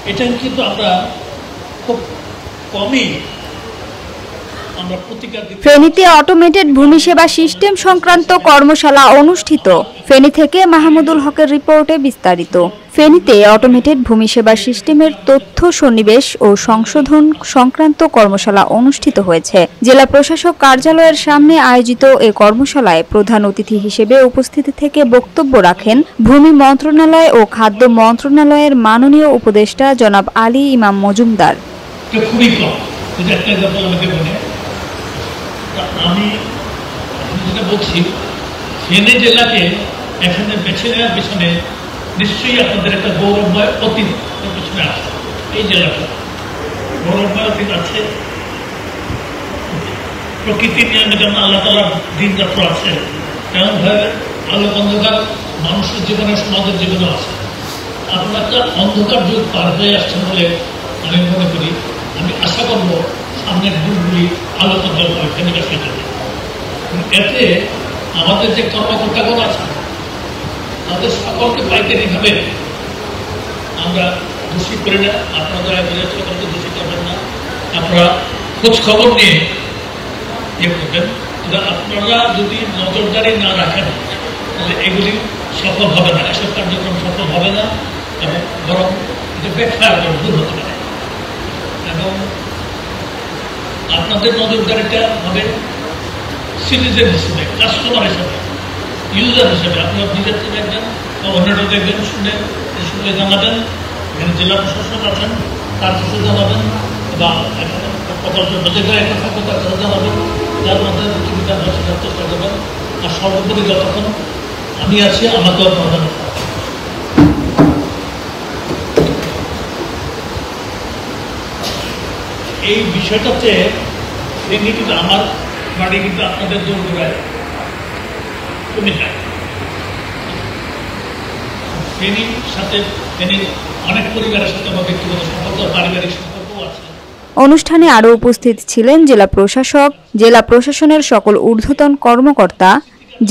এটা কিন্তু আমরা খুব কমই ফেনীতে অটোমেটেড ভূমি সেবা সিস্টেম সংক্রান্ত কর্মশালা অনুষ্ঠিত। ফেনী থেকে মাহমুদুল হকের রিপোর্টে বিস্তারিত। ফেনীতে অটোমেটেড ভূমি সেবা সিস্টেমের তথ্য সন্নিবেশ ও সংশোধন সংক্রান্ত কর্মশালা অনুষ্ঠিত হয়েছে। জেলা প্রশাসক কার্যালয়ের সামনে আয়োজিত এই কর্মশালায় প্রধান অতিথি হিসেবে উপস্থিত থেকে বক্তব্য রাখেন ভূমি মন্ত্রণালয় ও খাদ্য মন্ত্রণালয়ের মাননীয় উপদেষ্টা জনাব আলী ইমাম মজুমদার। আমি যেটা বলছি, ফেনী জেলাকে এখানে বেছে নেওয়ার পিছনে নিশ্চয়ই আপনাদের একটা গৌরবময় অতীত পিছনে আছে। এই জেলাটা গৌরবময় অতীত আছে, প্রকৃতি নিয়ে যেমন আল্লাহ তাআলার দিন যাত্রা আছে, তেমনভাবে আলোক অন্ধকার মানুষের জীবনে সমাজের জীবনে আছে। আপনারা একটা অন্ধকার যুগ পার হয়ে আসছেন বলে আমি মনে করি। আমি আশা করবো সামনের দিনগুলি আলোচনা ফেনীবাসীর জন্য। এতে আমাদের যে কর্মকর্তাগণ আছে তাদের সকলকে পাইকারিভাবে আমরা দোষী করি না। আপনারা দয়া করে সকলকে দোষী করবেন না। আপনারা খোঁজ খবর নিয়ে ইয়ে করবেন। আপনারা যদি নজরদারি না রাখেন তাহলে এগুলি সফল হবে না, এসব কার্যক্রম সফল হবে না এবং বরং এটা ব্যাখ্যার দূর হতে পারে। এবং আপনাদের নজরদারিটা হবে সিটিজেন হিসেবে, কাস্টমার হিসেবে, ইউজার হিসেবে। আপনারা নিজের থেকে দেখবেন বা অন্যটা দেখবেন, শুনে জানাবেন। এখানে জেলা প্রশাসক আছেন, তার কাছে জানাবেন, বা একটা থাকবে তার কাছে জানাবেন। যার মাধ্যমে সুবিধা সেটার চেষ্টা করবেন। আর সর্বোপরি যতক্ষণ আমি আছি আমাকেও প্রধান এই বিষয়টাতে ফেনী কিন্তু আমার বাড়ি কিন্তু আপনাদের দৌড়ায় কমে যায়। ফেনীর সাথে ফেনীর অনেক পরিবারের সাথে আমার ব্যক্তিগত সম্পর্ক, পারিবারিক সম্পর্কও আছে। অনুষ্ঠানে আরও উপস্থিত ছিলেন জেলা প্রশাসক, জেলা প্রশাসনের সকল ঊর্ধ্বতন কর্মকর্তা,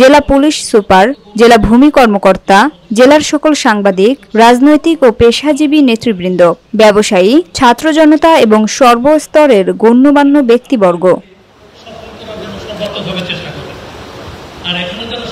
জেলা পুলিশ সুপার, জেলা ভূমি কর্মকর্তা, জেলার সকল সাংবাদিক, রাজনৈতিক ও পেশাজীবী নেতৃবৃন্দ, ব্যবসায়ী, ছাত্র জনতা এবং সর্বস্তরের গণ্যমান্য ব্যক্তিবর্গ। আর এখানে যারা